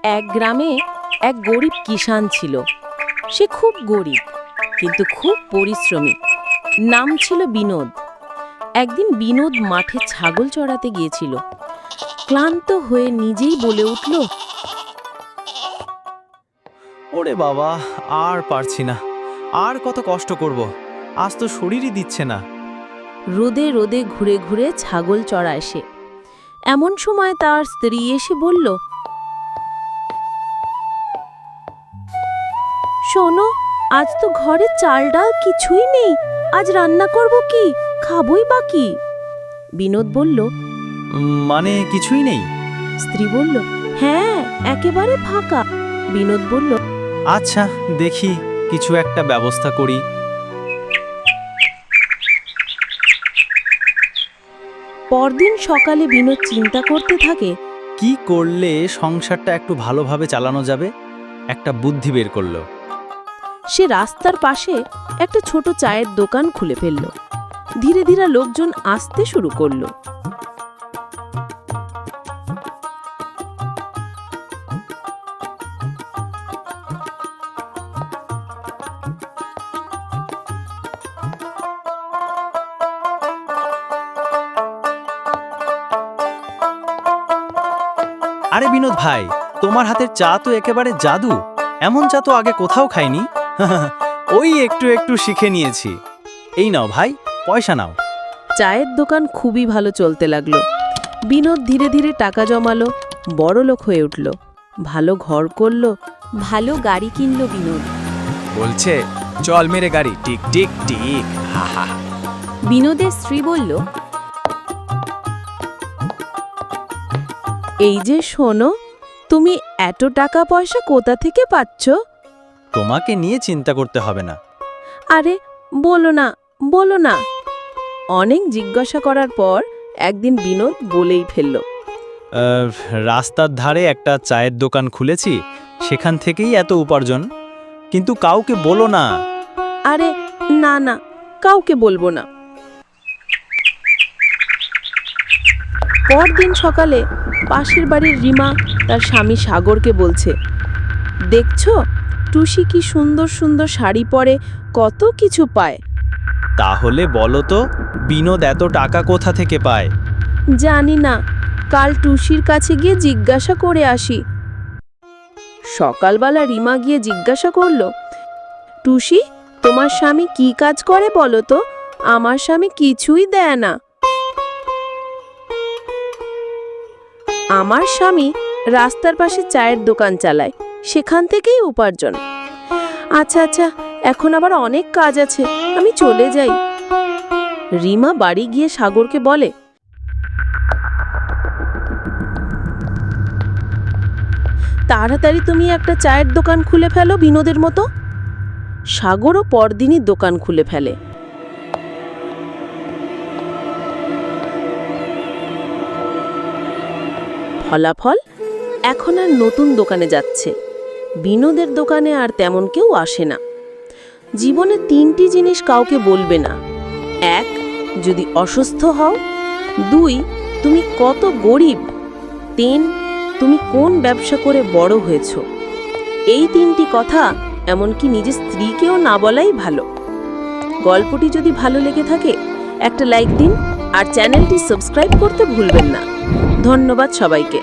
এক গ্রামে এক গরিব কিষাণ ছিল। সে খুব গরিব কিন্তু খুব পরিশ্রমী। নাম ছিল বিনোদ। একদিন বিনোদ মাঠে ছাগল চড়াতে গিয়েছিল। ক্লান্ত হয়ে নিজেই বলে উঠল, ওরে বাবা, আর পারছি না, আর কত কষ্ট করব, আজ তো শরীরই দিচ্ছে না। রোদে রোদে ঘুরে ঘুরে ছাগল চড়ায় সে। এমন সময় তার স্ত্রী এসে বলল, শোনো, আজ তো ঘরে চাল ডাল কিছুই নেই, আজ রান্না করব কি, খাবই বা কি? বিনোদ বলল, মানে কিছুই নেই? স্ত্রী বলল, হ্যাঁ, একেবারে ফাঁকা। বিনোদ বলল, আচ্ছা, দেখি কিছু একটা ব্যবস্থা করি। পরদিন সকালে বিনোদ চিন্তা করতে থাকে, কি করলে সংসারটা একটু ভালোভাবে চালানো যাবে। একটা বুদ্ধি বের করলো। সে রাস্তার পাশে একটা ছোট চায়ের দোকান খুলে ফেলল। ধীরে ধীরে লোকজন আসতে শুরু করলো। আরে বিনোদ ভাই, তোমার হাতের চা তো একেবারে জাদু। এমন চা তো আগে কোথাও খাইনি। ওই একটু একটু শিখে নিয়েছি। এই নাও ভাই, পয়সা নাও। চায়ের দোকান খুবই ভালো চলতে লাগলো। বিনোদ ধীরে ধীরে টাকা জমালো, বড় লোক হয়ে উঠল। ভালো ঘর করলো, ভালো গাড়ি কিনলো বিনোদ। বলছে, চল মেরে গাড়ি, টিক টিক টিক। হা হা। বিনোদের স্ত্রী বলল, এই যে শোনো, তুমি এত টাকা পয়সা কোথা থেকে পাচ্ছ? তোমাকে নিয়ে চিন্তা করতে হবে না। আরে বলো না, বলো না। অনেক জিজ্ঞাসা করার পর একদিন বিনোদ বলেই ফেলল, রাস্তার ধারে একটা চায়ের দোকান খুলেছি, সেখান থেকেই এত উপার্জন। কিন্তু কাউকে বলো না। আরে না না, কাউকে বলবো না। পরদিন সকালে পাশের বাড়ির রিমা তার স্বামী সাগরকে বলছে, দেখছো টুসি কি সুন্দর সুন্দর শাড়ি পরে কত কিছু পায়। তাহলে বলো তো, বিনোদ এত টাকা কোথা থেকে পায়? জানি না, কাল টুসির কাছে গিয়ে জিজ্ঞাসা করে আসি। সকালবেলা রিমা গিয়ে জিজ্ঞাসা করলো, টুসি, তোমার স্বামী কি কাজ করে বলো তো? আমার স্বামী কিছুই দেয় না। আমার স্বামী রাস্তার পাশে চায়ের দোকান চালায়, সেখান থেকেই উপার্জন। আচ্ছা আচ্ছা, এখন আবার অনেক কাজ আছে, আমি চলে যাই। রিমা বাড়ি গিয়ে সাগরকে বলে, তাড়াতাড়ি তুমি একটা চায়ের দোকান খুলে ফেলো বিনোদের মতো। সাগরও পরদিনই দোকান খুলে ফেলে। ফলাফল, এখন আর নতুন দোকানে যাচ্ছে। বিনোদের দোকানে আর তেমন কেউ আসে না। জীবনে 3টি জিনিস কাউকে বলবে না। 1, যদি অসুস্থ হও। 2, তুমি কত গরিব। 3, তুমি কোন ব্যবসা করে বড় হয়েছ। এই 3টি কথা এমনকি নিজের স্ত্রীকেও না বলাই ভালো। গল্পটি যদি ভালো লেগে থাকে একটা লাইক দিন আর চ্যানেলটি সাবস্ক্রাইব করতে ভুলবেন না। ধন্যবাদ সবাইকে।